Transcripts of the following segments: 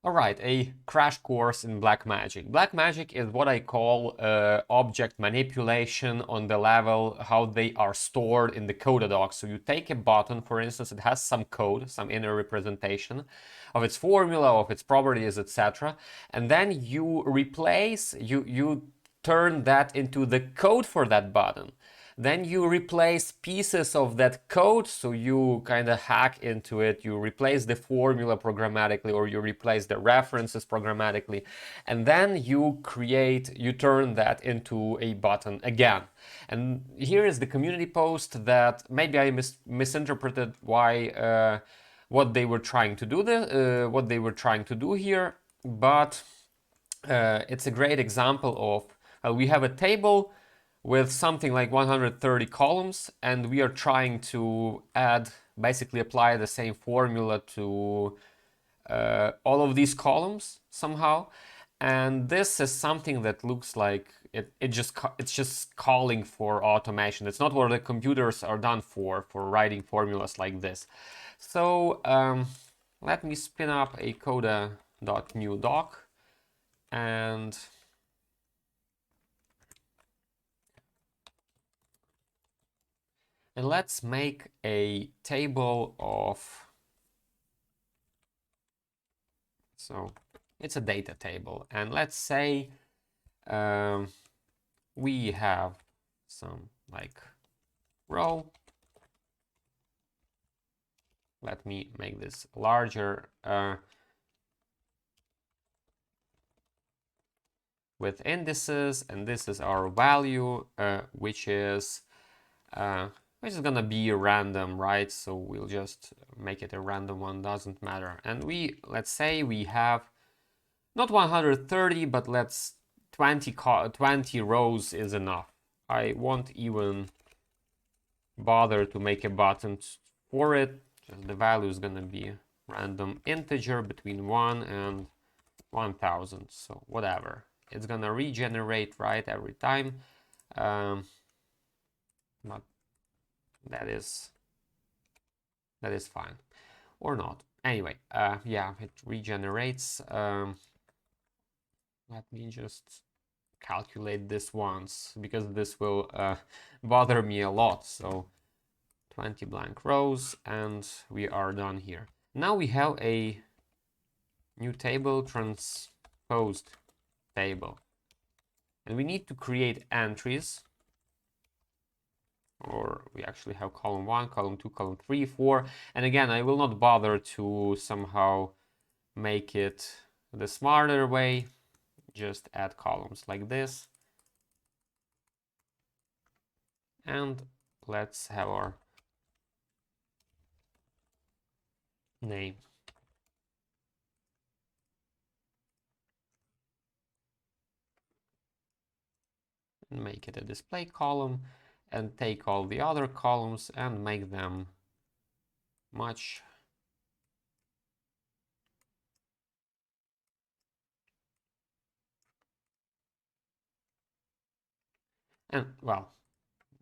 All right, a crash course in Blackmagic. Blackmagic is what I call object manipulation on the level how they are stored in the Codadoc. So you take a button, for instance, it has some code, some inner representation of its formula, of its properties, etc. And then you replace, you turn that into the code for that button. Then you replace pieces of that code, so you kind of hack into it, you replace the formula programmatically, or you replace the references programmatically, and then you turn that into a button again. And here is the community post that maybe I misinterpreted what they were trying to do what they were trying to do here, but it's a great example of we have a table with something like 130 columns, and we are trying to basically apply the same formula to all of these columns somehow. And this is something that looks like it's just calling for automation. It's not what the computers are done for writing formulas like this. So let me spin up a coda.new doc, and let's make a table of, so it's a data table, and let's say we have some like row. Let me make this larger with indices, and this is our value, which is gonna be random, right? So we'll just make it a random one, doesn't matter. And let's say we have not 130, but let's 20 rows is enough. I won't even bother to make a button for it. Just the value is gonna be random integer between 1 and 1000. So whatever. It's gonna regenerate right every time. But that is fine, or not. Anyway, yeah, it regenerates. Let me just calculate this once, because this will bother me a lot. So 20 blank rows, and we are done here. Now we have a new table, transposed table, and we need to create entries, or we actually have column 1, column 2, column 3, 4, and again, I will not bother to somehow make it the smarter way. Just add columns like this, and let's have our name. And make it a display column, and take all the other columns and make them much and well,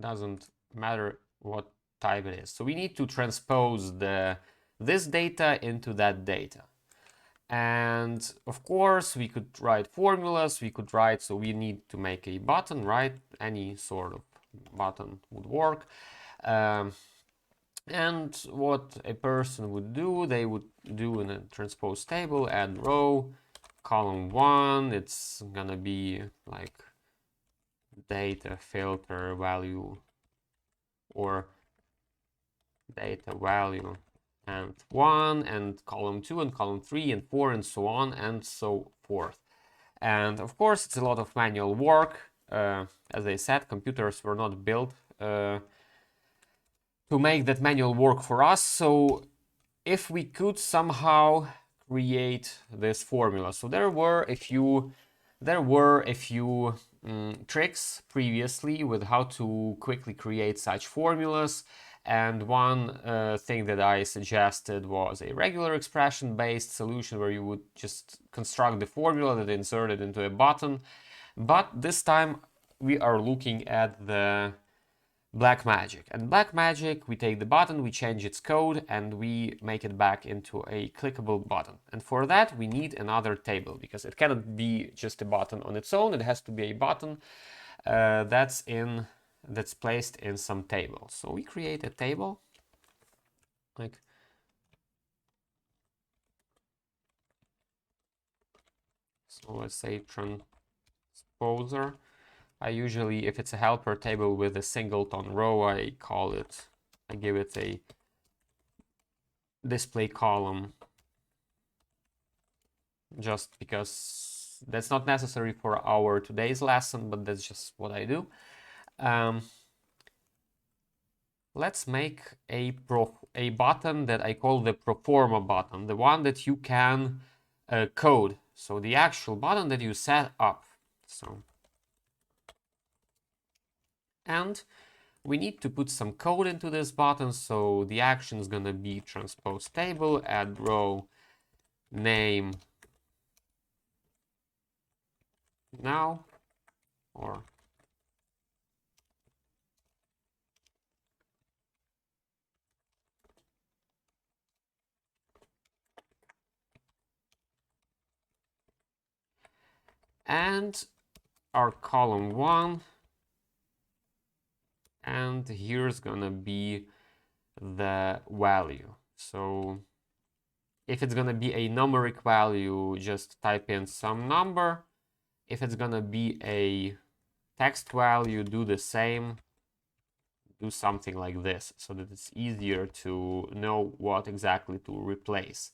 doesn't matter what type it is. So we need to transpose this data into that data. And of course, we could write formulas, so we need to make a button, right? Any sort of button would work. And what a person would do, they would do in a transpose table, add row, column 1, it's gonna be like data filter value, or data value and 1, and column 2 and column 3 and 4 and so on and so forth. And of course, it's a lot of manual work. As I said, computers were not built to make that manual work for us. So if we could somehow create this formula, so there were a few tricks previously with how to quickly create such formulas. And one thing that I suggested was a regular expression-based solution, where you would just construct the formula that insert it into a button. But this time we are looking at the Blackmagic. And Blackmagic, we take the button, we change its code, and we make it back into a clickable button. And for that, we need another table, because it cannot be just a button on its own. It has to be a button that's placed in some table. So we create a table, like so. Let's say transposer. I usually, if it's a helper table with a singleton row, I give it a display column, just because that's not necessary for our today's lesson, but that's just what I do. Let's make a button that I call the proforma button, the one that you can code. So the actual button that you set up. So, and we need to put some code into this button. So the action is gonna be transpose table, add row, name now, or and our column 1, and here's gonna be the value. So if it's gonna be a numeric value, just type in some number. If it's gonna be a text value, do the same. Do something like this, so that it's easier to know what exactly to replace.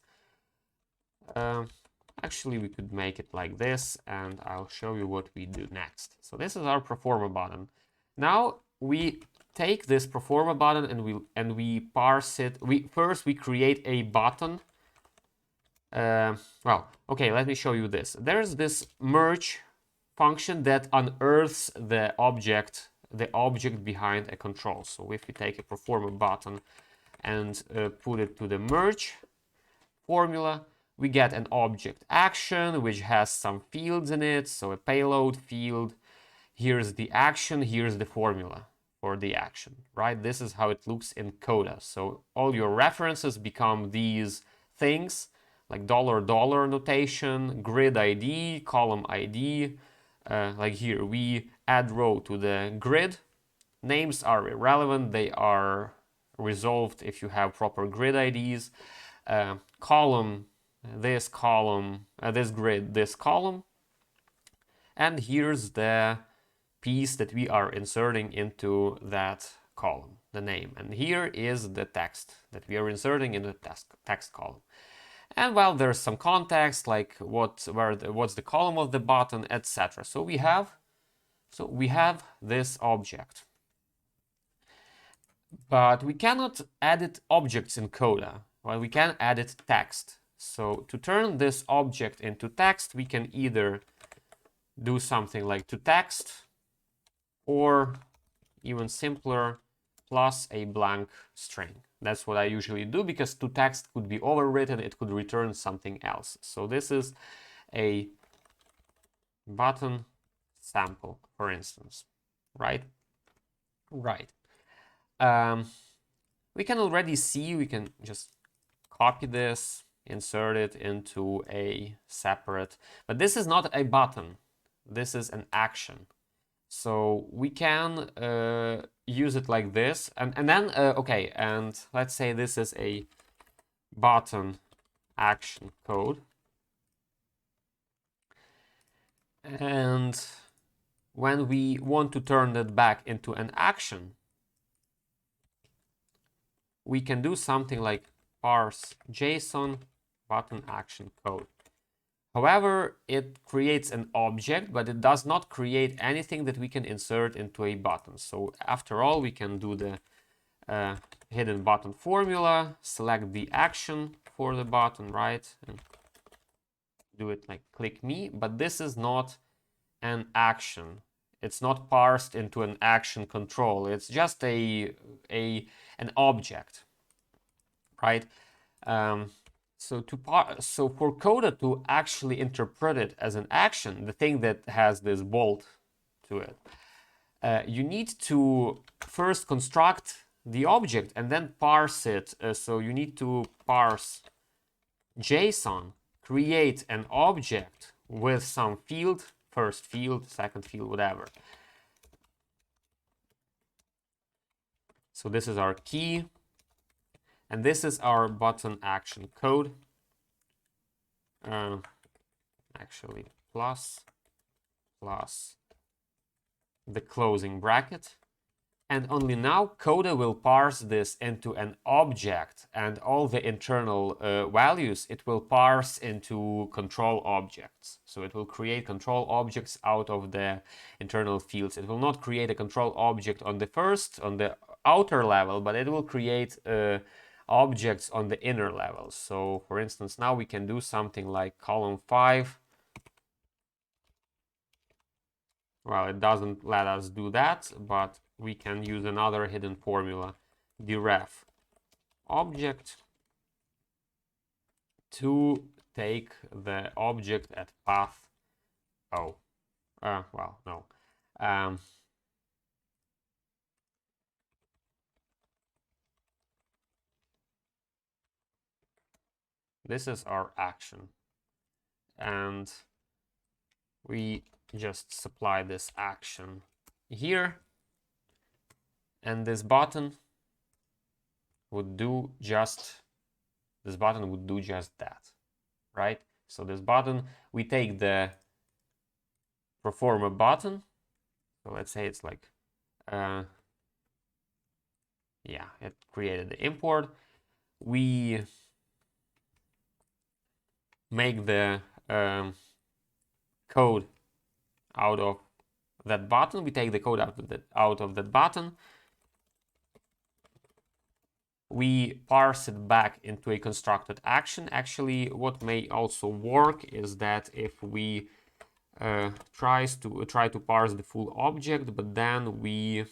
Actually, we could make it like this, and I'll show you what we do next. So this is our proforma button. Now we take this proforma button and we parse it. First we create a button. Well, okay, let me show you this. There's this merge function that unearths the object behind a control. So if we take a proforma button and put it to the merge formula, we get an object action which has some fields in it. So a payload field, here's the action, here's the formula for the action, right? This is how it looks in Coda. So all your references become these things like $$ notation, grid ID, column ID. Like here, we add row to the grid. Names are irrelevant. They are resolved if you have proper grid IDs. Column, this column, this grid, this column. And here's the piece that we are inserting into that column, the name. And here is the text that we are inserting in the text column. And well, there's some context, like what's the column of the button, etc. So we have this object, but we cannot edit objects in Coda. Well, we can edit text. So to turn this object into text, we can either do something like to text, or even simpler, plus a blank string. That's what I usually do, because to text could be overwritten, it could return something else. So this is a button sample, for instance, right? Right. We can already see, we can just copy this, insert it into a separate, but this is not a button, this is an action. So we can use it like this, and then, okay, and let's say this is a button action code. And when we want to turn it back into an action, we can do something like parse JSON button action code. However, it creates an object, but it does not create anything that we can insert into a button. So after all, we can do the hidden button formula, select the action for the button, right? And do it like click me, but this is not an action. It's not parsed into an action control. It's just an object, right? So for Coda to actually interpret it as an action, the thing that has this bolt to it, you need to first construct the object and then parse it. So you need to parse JSON, create an object with some field, first field, second field, whatever. So this is our key, and this is our button action code. Actually, plus the closing bracket. And only now Coda will parse this into an object, and all the internal values it will parse into control objects. So it will create control objects out of the internal fields. It will not create a control object on the outer level, but it will create objects on the inner level. So for instance, now we can do something like column 5. Well, it doesn't let us do that, but we can use another hidden formula, deref object, to take the object at path O. Well, no. This is our action. And we just supply this action here. And this button would do just that, right? So this button, we take the proforma button. So let's say it's like, yeah, it created the import. We make the code out of that button. We take the code out of that button. We parse it back into a constructed action. Actually, what may also work is that if we try to parse the full object, but then we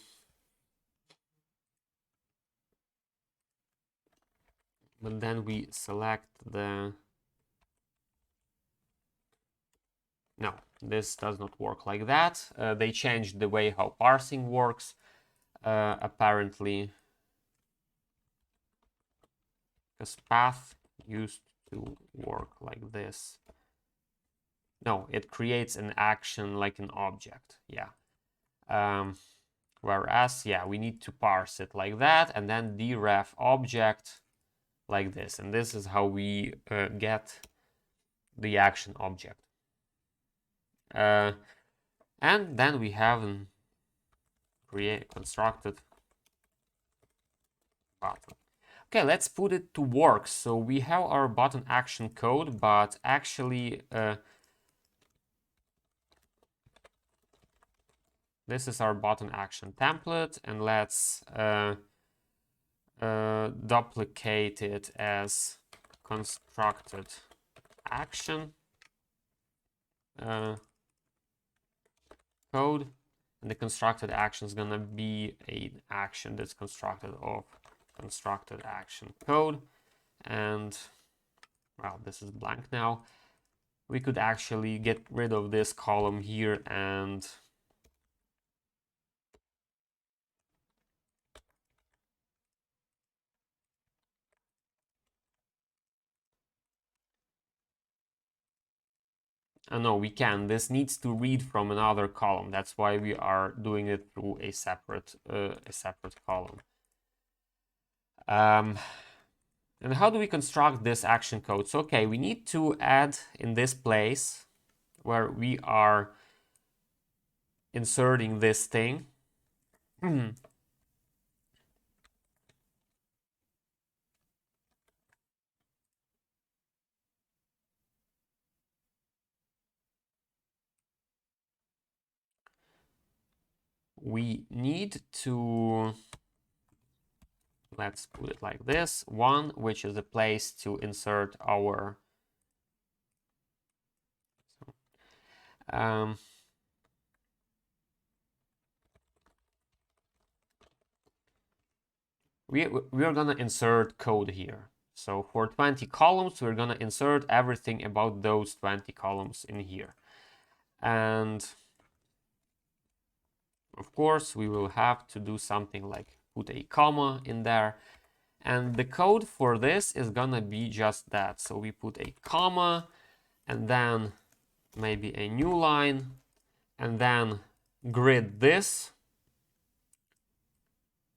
select the... No, this does not work like that. They changed the way how parsing works, apparently. Because path used to work like this. No, it creates an action like an object. Yeah. Whereas, yeah, we need to parse it like that, and then deref object like this. And this is how we get the action object. And then we have an constructed button. Okay, let's put it to work. So we have our button action code, but actually this is our button action template, and let's duplicate it as constructed action code, and the constructed action is gonna be an action that's constructed of constructed action code. And well, this is blank now. We could actually get rid of this column here and no, we can. This needs to read from another column. That's why we are doing it through a separate column. And how do we construct this action code? So, okay, we need to add in this place where we are inserting this thing. We need to, let's put it like this, one, which is a place to insert our we are gonna insert code here. So for 20 columns, we're gonna insert everything about those 20 columns in here. And Of course, we will have to do something like put a comma in there. And the code for this is gonna be just that. So we put a comma and then maybe a new line and then grid this.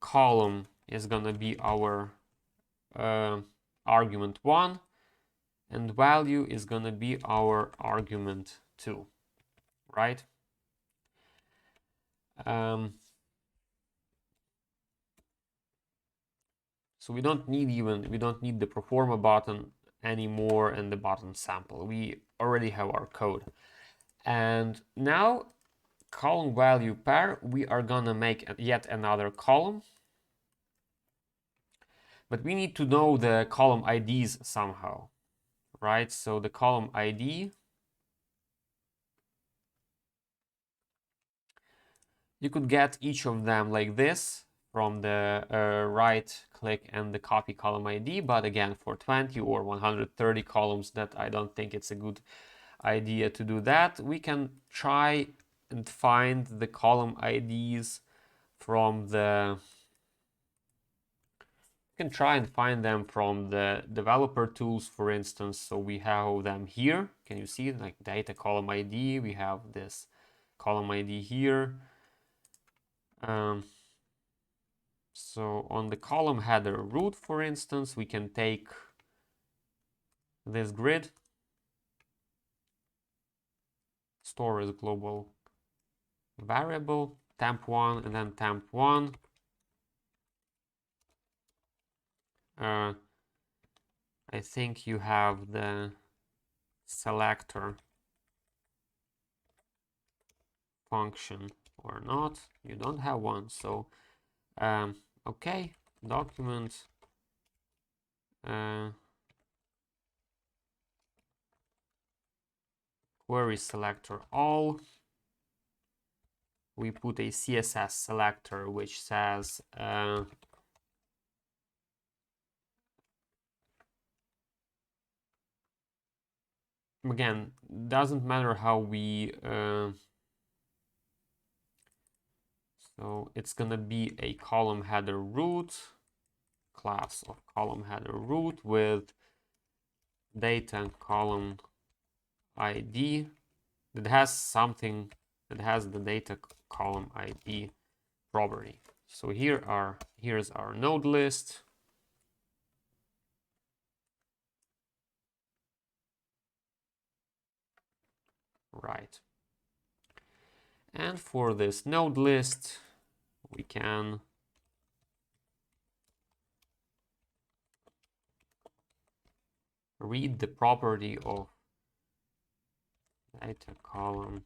Column is gonna be our argument 1 and value is gonna be our argument 2, right? So we don't need the proforma button anymore and the button sample. We already have our code. And now column value pair, we are gonna make yet another column. But we need to know the column IDs somehow, right? So the column ID, you could get each of them like this from the right click and the copy column ID. But again, for 20 or 130 columns, that I don't think it's a good idea to do that. We can try and find the column IDs from the developer tools, for instance. So we have them here. Can you see like data column ID? We have this column ID here. So on the column header root, for instance, we can take this grid, store as global variable, temp1, and then temp1. I think you have the selector function or not. You don't have one, so okay, document query selector all. We put a CSS selector which says again, doesn't matter how we so it's gonna be a column header root class of column header root with data column ID that has something that has the data column ID property. So here's our node list. Right. And for this node list, we can read the property of data column.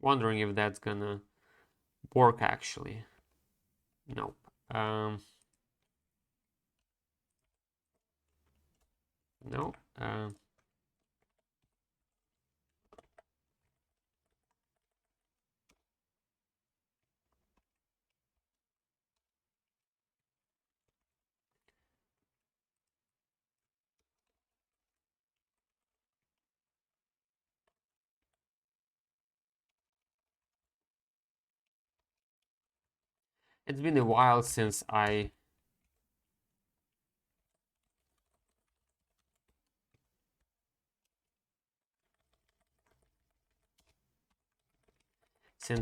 Wondering if that's gonna work actually. Nope. No. It's been a while since I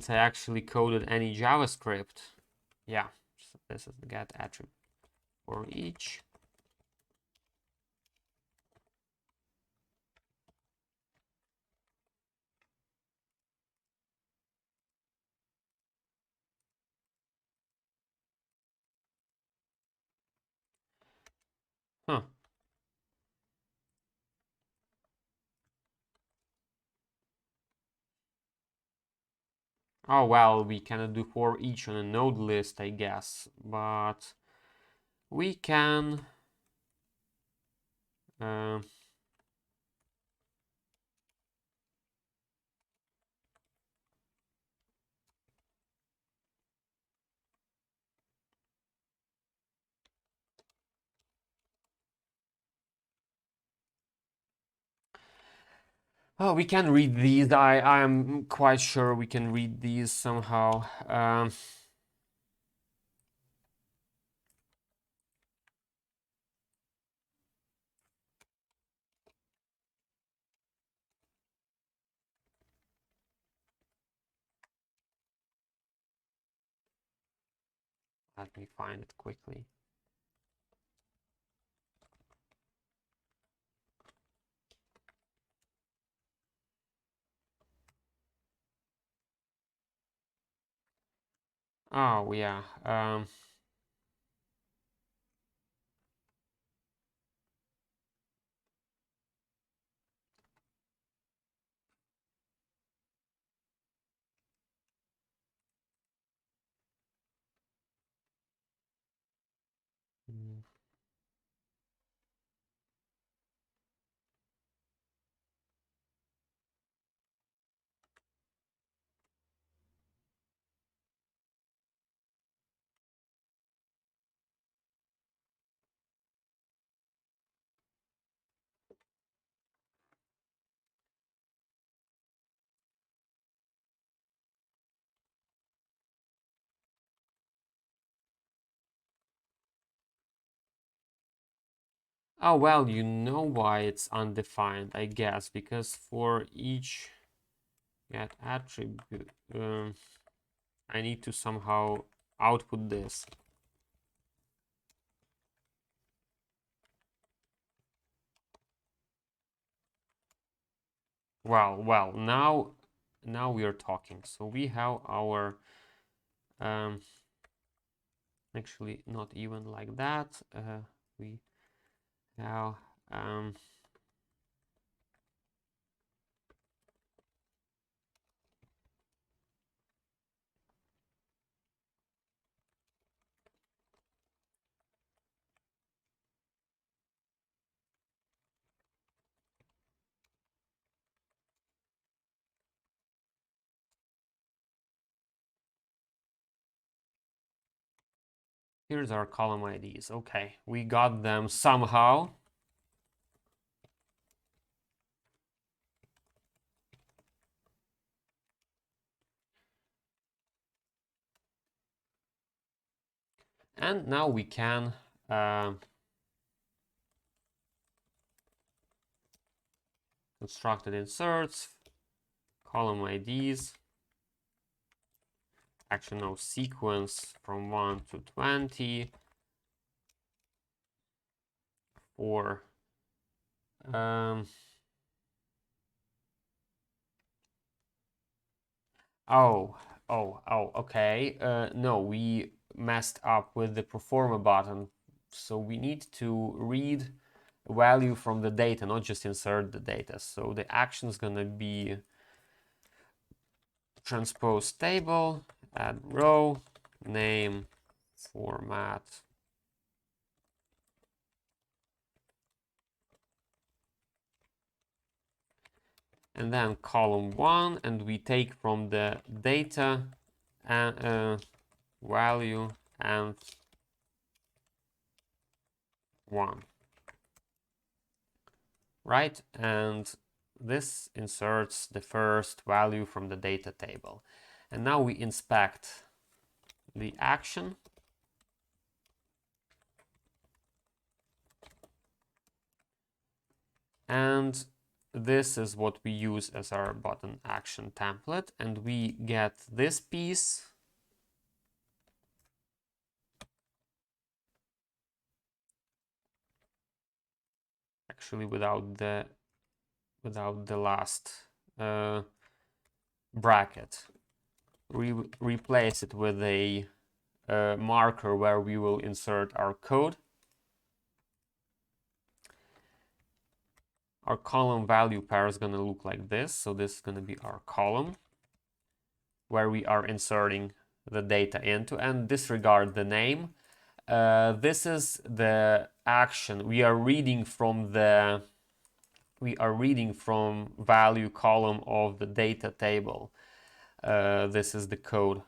actually coded any JavaScript. Yeah, so this is the get attribute for each. Huh. Oh, well, we cannot do for each on a node list, I guess, but we can Oh, we can read these. I'm quite sure we can read these somehow. Let me find it quickly. Oh, yeah. Mm. Oh, well, you know why it's undefined, I guess, because for each get attribute, I need to somehow output this. Well, now we are talking. So we have our, actually not even like that. We have, here's our column IDs. Okay, we got them somehow. And now we can constructed inserts, column IDs, actually no, sequence from 1 to 20 for okay. No, we messed up with the proforma button. So we need to read a value from the data, not just insert the data. So the action is gonna be transpose table, add row, name, format, and then column 1, and we take from the data value and 1, right? And this inserts the first value from the data table. And now we inspect the action. And this is what we use as our button action template. And we get this piece. Actually, without the last bracket. Replace it with a marker where we will insert our code. Our column value pair is going to look like this. So this is going to be our column where we are inserting the data into, and disregard the name. This is the action. We are reading from value column of the data table. This is the code.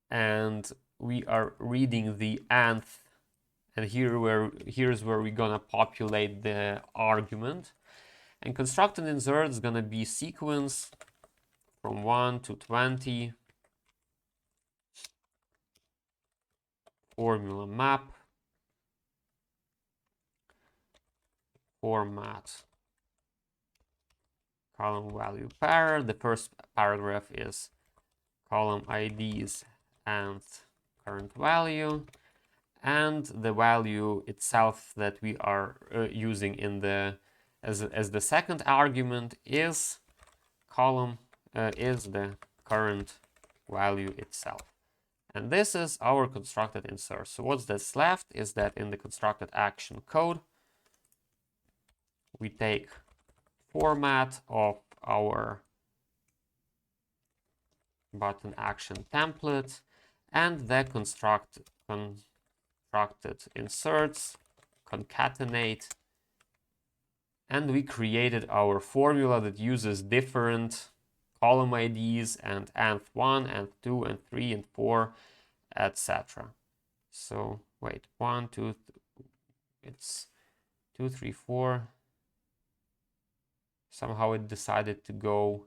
And we are reading the nth, and here's where we're gonna populate the argument. And constructed insert is gonna be sequence from 1 to 20, formula map, format, column value pair. The first paragraph is column IDs and current value, and the value itself that we are using in the as the second argument is column is the current value itself. And this is our constructed insert. So what's that's left is that in the constructed action code, we take format of our button action template and the constructed inserts, concatenate, and we created our formula that uses different column IDs and nth1, nth2, and 3, and 4, etc. So wait, 1, 2, it's 2, 3, 4. Somehow it decided to go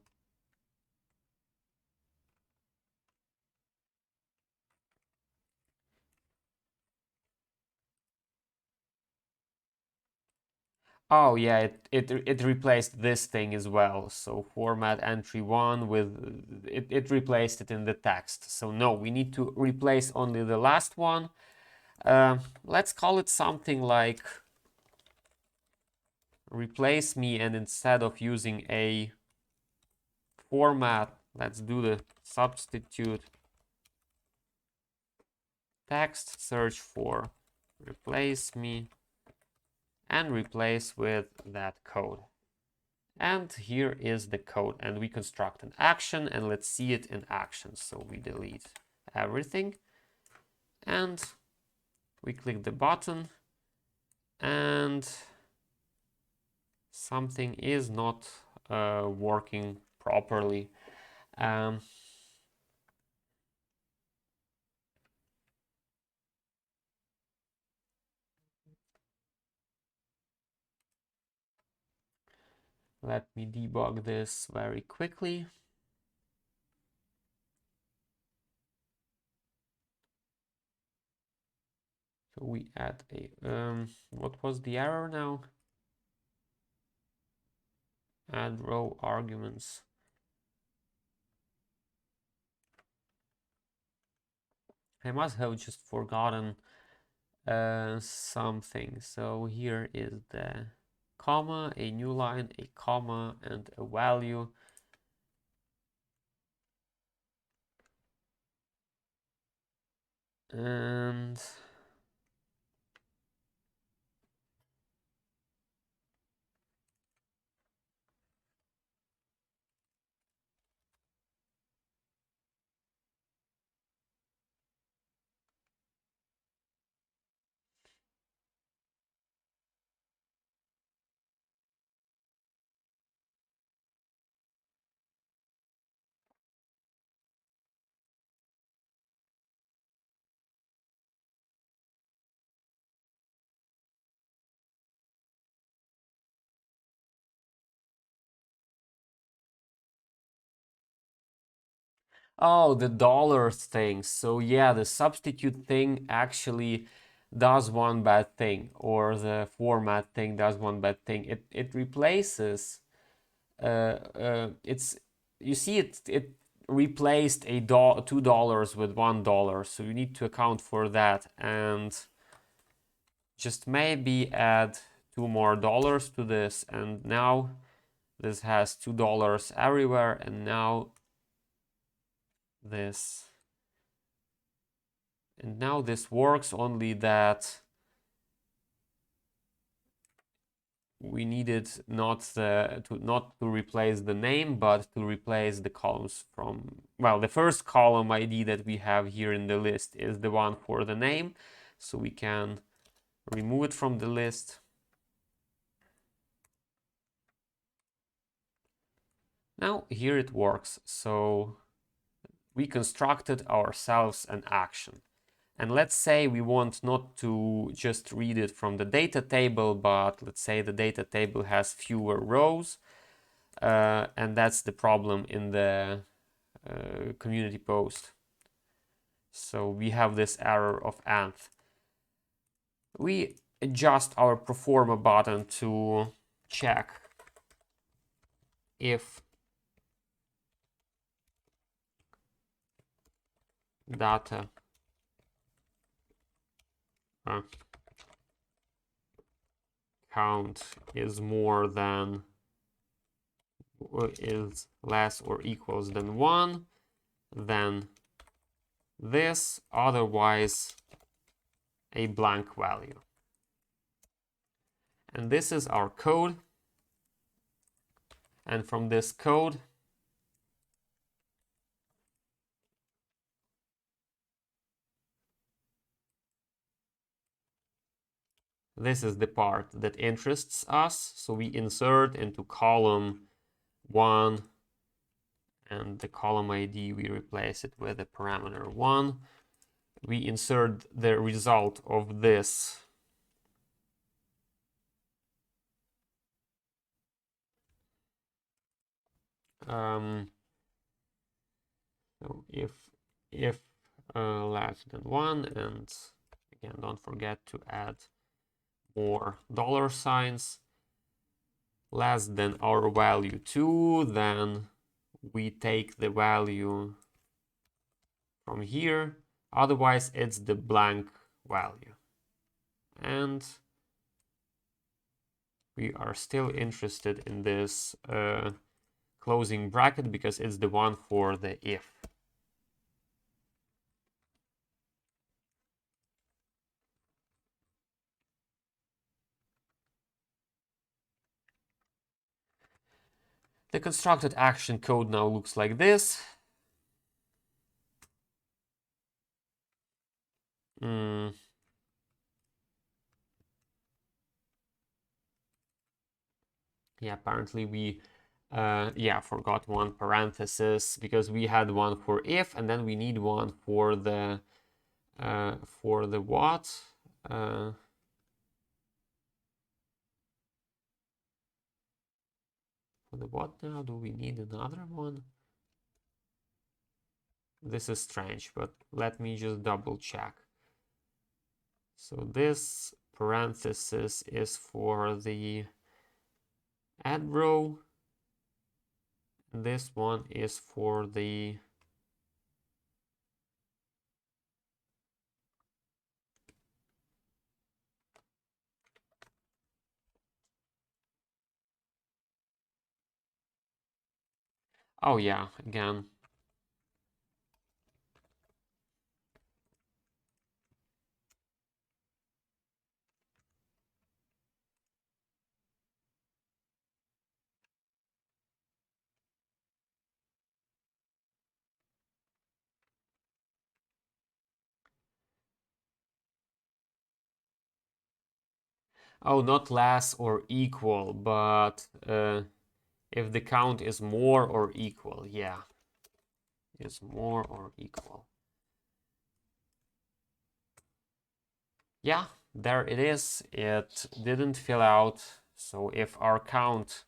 oh yeah, it replaced this thing as well. So format entry 1 with it replaced it in the text. So no, we need to replace only the last one. Let's call it something like replace me, and instead of using a format, let's do the substitute text search for replace me and replace with that code. And here is the code, and we construct an action, and let's see it in action. So we delete everything and we click the button, and something is not working properly. Let me debug this very quickly. So we add a, what was the error now? Add row arguments. I must have just forgotten something. So here is the comma, a new line, a comma, and a value. And oh, the dollar thing. So yeah, the substitute thing actually does one bad thing, or the format thing does one bad thing. It replaces it's you see it replaced a $2 with $1, so you need to account for that and just maybe add two more dollars to this, and now this has $2 everywhere, and now this works, only that we needed not to replace the name, but to replace the columns from, well, the first column ID that we have here in the list is the one for the name, so we can remove it from the list. Now here it works. So we constructed ourselves an action. And let's say we want not to just read it from the data table, but let's say the data table has fewer rows. And that's the problem in the community post. So we have this error of nth. We adjust our proforma button to check if data count is more than is less or equals than 1, then this, otherwise a blank value. And this is our code. And from this code, this is the part that interests us. So we insert into column 1, and the column ID, we replace it with the parameter 1. We insert the result of this so if less than 1, and again, don't forget to add more dollar signs, less than our value 2, then we take the value from here, otherwise it's the blank value. And we are still interested in this closing bracket because it's the one for the if. The constructed action code now looks like this. Yeah, apparently we forgot one parenthesis because we had one for if, and then we need one for the what? For the what now? Do we need another one? This is strange, but let me just double check. So this parenthesis is for the add row. This one is for the oh yeah, again. Oh, not less or equal, but if the count is more or equal, yeah. Is more or equal. Yeah, there it is. It didn't fill out. So if our count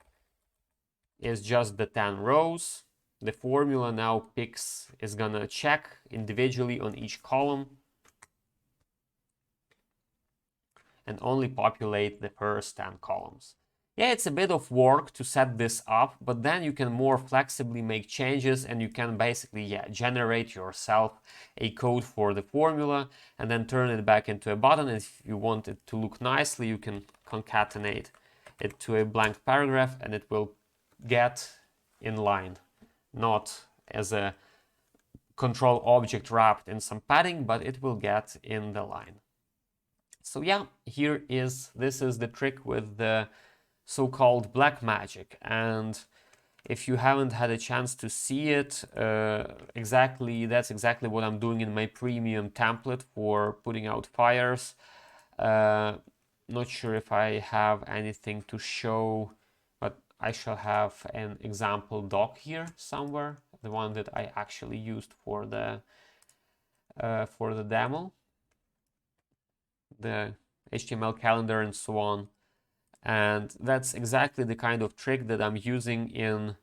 is just the 10 rows, the formula now is gonna check individually on each column and only populate the first 10 columns. Yeah, it's a bit of work to set this up, but then you can more flexibly make changes and you can basically, generate yourself a code for the formula and then turn it back into a button. And if you want it to look nicely, you can concatenate it to a blank paragraph and it will get in line, not as a control object wrapped in some padding, but it will get in the line. So yeah, this is the trick with the so-called black magic. And if you haven't had a chance to see it, that's exactly what I'm doing in my premium template for putting out fires. Not sure if I have anything to show, but I shall have an example doc here somewhere, the one that I actually used for the demo. the HTML calendar and so on. And that's exactly the kind of trick that I'm using in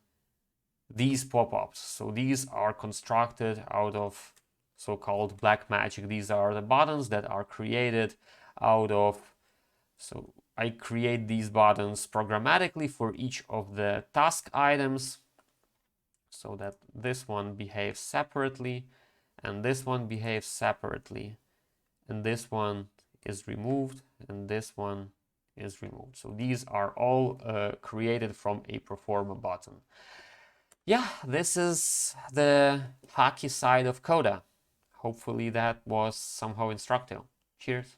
these pop-ups. So these are constructed out of so-called black magic. These are the buttons that are created out of, so I create these buttons programmatically for each of the task items, so that this one behaves separately and this one behaves separately, and this one is removed and this one is removed. So these are all created from a Proforma button. Yeah, this is the hacky side of Coda. Hopefully that was somehow instructive. Cheers.